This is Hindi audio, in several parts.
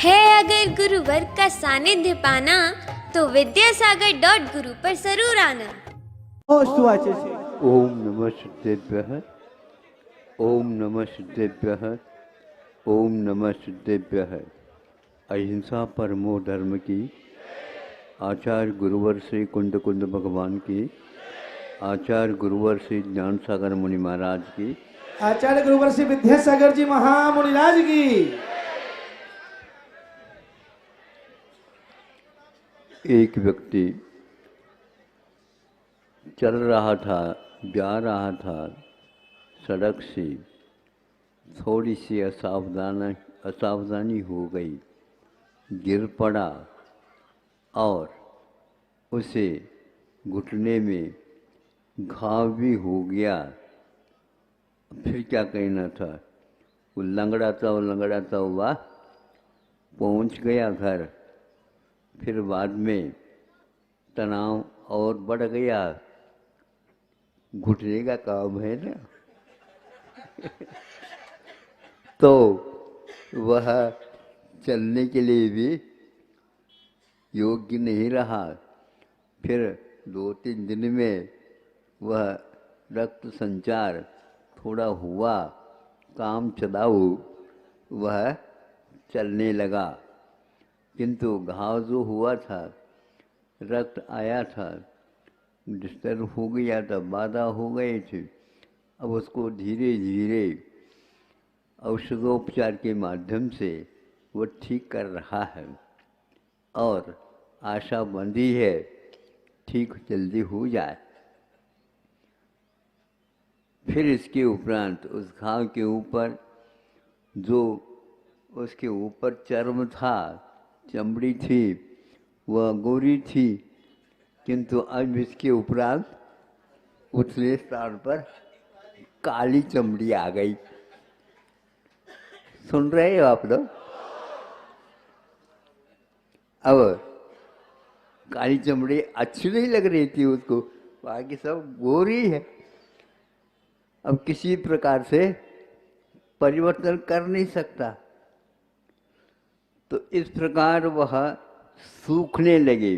है अगर गुरुवर का सानिध्य पाना तो विद्यासागर.गुरु पर जरूर आना। वाचे છે। ओम नमः सिद्धेभ्यः, ओम नमः सिद्धेभ्यः, ओम नमः सिद्धेभ्यः। अहिंसा परमो धर्म की, आचार्य गुरुवर श्री कुंद कुंद भगवान की, आचार्य गुरुवर श्री ज्ञान सागर मुनि महाराज की, आचार्य गुरुवर श्री विद्यासागर जी महामुनिराज की। एक व्यक्ति चल रहा था, जा रहा था, सड़क से थोड़ी सी असावधानी हो गई, गिर पड़ा और उसे घुटने में घाव भी हो गया। फिर क्या कहना था, वो लंगड़ाता हुआ पहुंच गया घर। फिर बाद में तनाव और बढ़ गया, घुटने का काम है ना तो वह चलने के लिए भी योग्य नहीं रहा। फिर 2-3 दिन में वह रक्त संचार थोड़ा हुआ, काम चलाऊ, वह चलने लगा। किंतु घाव जो हुआ था, रक्त आया था, डिस्टर्ब हो गया था, बाधा हो गए थे। अब उसको धीरे धीरे औषधोपचार के माध्यम से वो ठीक कर रहा है और आशा बंधी है ठीक जल्दी हो जाए। फिर इसके उपरांत उस घाव के ऊपर जो उसके ऊपर चर्म था, चमड़ी थी, वह गोरी थी, किंतु अब इसके उपरांत उतले स्थान पर काली चमड़ी आ गई। सुन रहे हो आप लोग? अब काली चमड़ी अच्छी नहीं लग रही थी उसको, बाकी सब गोरी है। अब किसी प्रकार से परिवर्तन कर नहीं सकता, तो इस प्रकार वह सूखने लगे।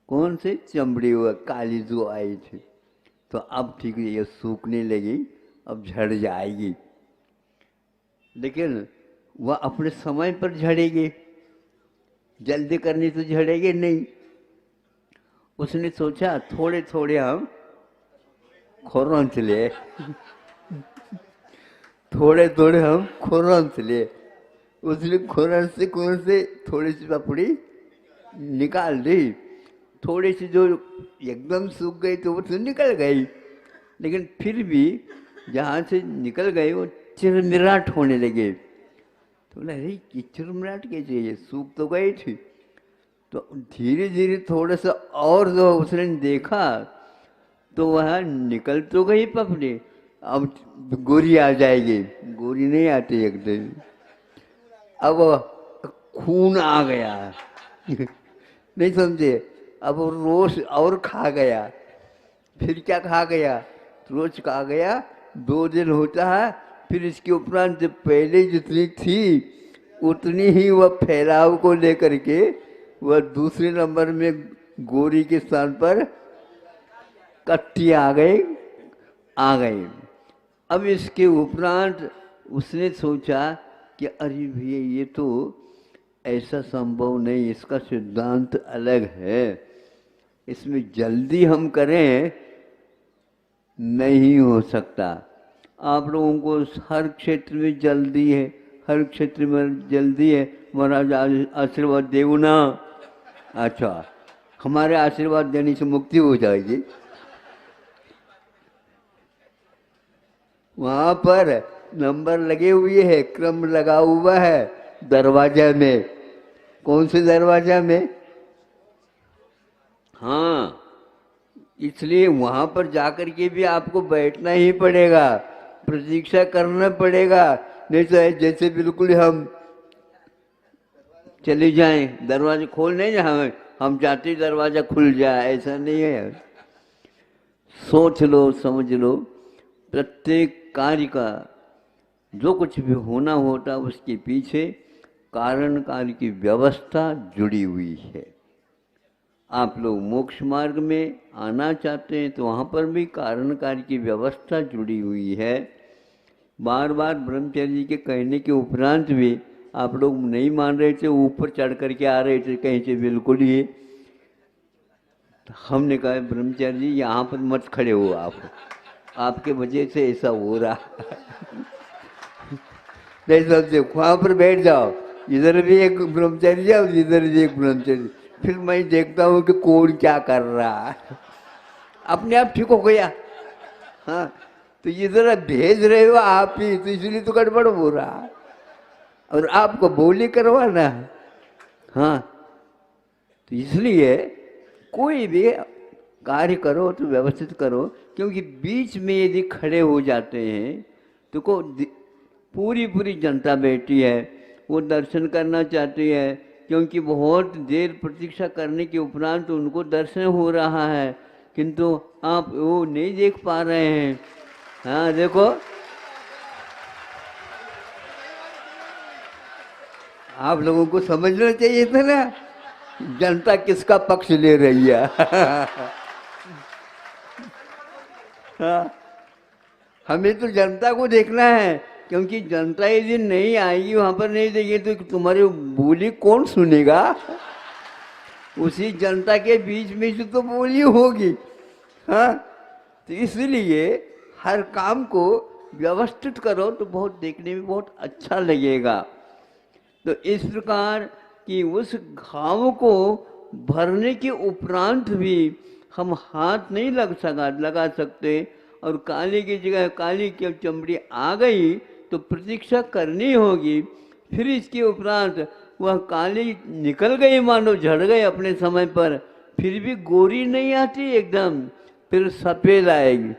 कौन से चमड़ी वह काली जो आई थी, तो अब ठीक है, ये सूखने लगी, अब झड़ जाएगी। लेकिन वह अपने समय पर झड़ेगी, जल्दी करनी तो झड़ेगी नहीं। उसने सोचा थोड़े थोड़े हम खोरंच ले थोड़े थोड़े हम खोरंच ले। उसने खोरंच से कौन से थोड़ी सी पपड़ी निकाल दी। थोड़ी सी जो एकदम सूख गई तो वो तो निकल गई, लेकिन फिर भी जहाँ से निकल गई वो चिरमिराट होने लगे। तो बोला, अरे ये चिरमिराट कैसे, ये सूख तो गई थी। तो धीरे धीरे थोड़ा सा और जो उसने देखा तो वह निकल तो गई पपड़ी, अब गोरी आ जाएगी। गोरी नहीं आती एकदम, अब खून आ गया नहीं समझे। अब रोज और खा गया। फिर क्या खा गया, रोज खा गया। 2 दिन होता है, फिर इसके उपरांत जब पहले जितनी थी उतनी ही वह फैलाव को लेकर के वह दूसरे नंबर में गोरी के स्थान पर कट्टी आ गई। अब इसके उपरांत उसने सोचा कि अरे भैया ये तो ऐसा संभव नहीं, इसका सिद्धांत अलग है, इसमें जल्दी हम करें नहीं हो सकता। आप लोगों को हर क्षेत्र में जल्दी है, हर क्षेत्र में जल्दी है। महाराज आशीर्वाद देव ना। अच्छा, हमारे आशीर्वाद देने से मुक्ति हो जाएगी। वहाँ पर नंबर लगे हुए हैं, क्रम लगा हुआ है दरवाजा में। कौन से दरवाजा में? हाँ, इसलिए वहाँ पर जाकर के भी आपको बैठना ही पड़ेगा, प्रतीक्षा करना पड़ेगा। नहीं तो जैसे बिल्कुल हम चले जाएं, दरवाजा खोल नहीं जाए, हम चाहते दरवाजा खुल जाए, ऐसा नहीं है। सोच लो, समझ लो, प्रत्येक कार्य का जो कुछ भी होना होता उसके पीछे कारण कार्य की व्यवस्था जुड़ी हुई है। आप लोग मोक्ष मार्ग में आना चाहते हैं तो वहाँ पर भी कारण कार्य की व्यवस्था जुड़ी हुई है। बार बार ब्रह्मचर्य जी के कहने के उपरांत भी आप लोग नहीं मान रहे थे, ऊपर चढ़ करके आ रहे थे कहीं से बिल्कुल ही। तो हमने कहा ब्रह्मचर्य जी यहाँ पर मत खड़े हो, आप आपके वजह से ऐसा हो रहा नहीं समझे, वहाँ पर बैठ जाओ, इधर भी एक ब्रह्मचर्य और इधर भी एक ब्रह्मचर्य, फिर मैं देखता हूँ कि कौन क्या कर रहा है, अपने आप ठीक हो गया। हाँ, तो इधर भेज रहे हो आप ही, तो इसलिए तो गड़बड़ हो रहा है और आपको बोली करवाना। हाँ, तो इसलिए कोई भी कार्य करो तो व्यवस्थित करो, क्योंकि बीच में यदि खड़े हो जाते हैं तो पूरी जनता बैठी है, वो दर्शन करना चाहती है, क्योंकि बहुत देर प्रतीक्षा करने के उपरांत उनको दर्शन हो रहा है, किंतु आप वो नहीं देख पा रहे हैं। हाँ देखो, आप लोगों को समझना चाहिए था ना जनता किसका पक्ष ले रही है। हाँ, हमें तो जनता को देखना है, क्योंकि जनता यदि नहीं आएगी वहाँ पर नहीं देगी तो तुम्हारी बोली कौन सुनेगा। उसी जनता के बीच में से तो बोली होगी। हाँ, तो इसलिए हर काम को व्यवस्थित करो तो बहुत देखने में बहुत अच्छा लगेगा। तो इस प्रकार कि उस घाव को भरने के उपरांत भी हम हाथ नहीं लगा सकते, और काली की जगह काली की चमड़ी आ गई तो प्रतीक्षा करनी होगी। फिर इसके उपरांत वह काली निकल गई, मानो झड़ गई अपने समय पर, फिर भी गोरी नहीं आती एकदम, फिर सफ़ेद आएगी।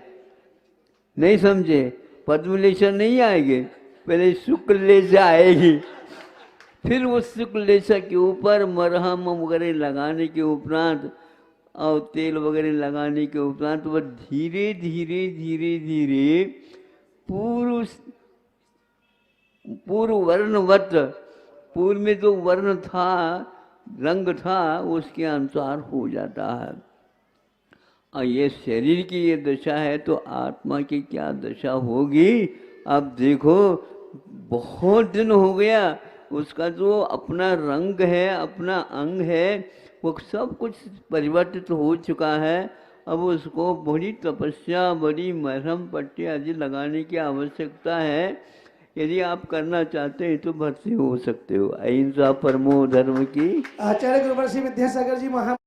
नहीं समझे, पद्मलेशा नहीं आएगी, पहले शुक्ल लेशा आएगी। फिर उस शुक्ल लेशा के ऊपर मरहम वगैरह लगाने के उपरांत और तेल वगैरह लगाने के उपरांत वह धीरे धीरे धीरे धीरे पूर्व वर्णवत, पूर्व में जो वर्ण था, रंग था, उसके अनुसार हो जाता है। और ये शरीर की ये दशा है तो आत्मा की क्या दशा होगी। अब देखो, बहुत दिन हो गया, उसका जो अपना रंग है, अपना अंग है, वो सब कुछ परिवर्तित हो चुका है। अब उसको बड़ी तपस्या, बड़ी मरहम पट्टी आदि लगाने की आवश्यकता है। यदि आप करना चाहते हैं तो भर्ती हो सकते हो। अहिंसा परमो धर्म की। आचार्य गुरुवर श्री विद्यासागर जी महा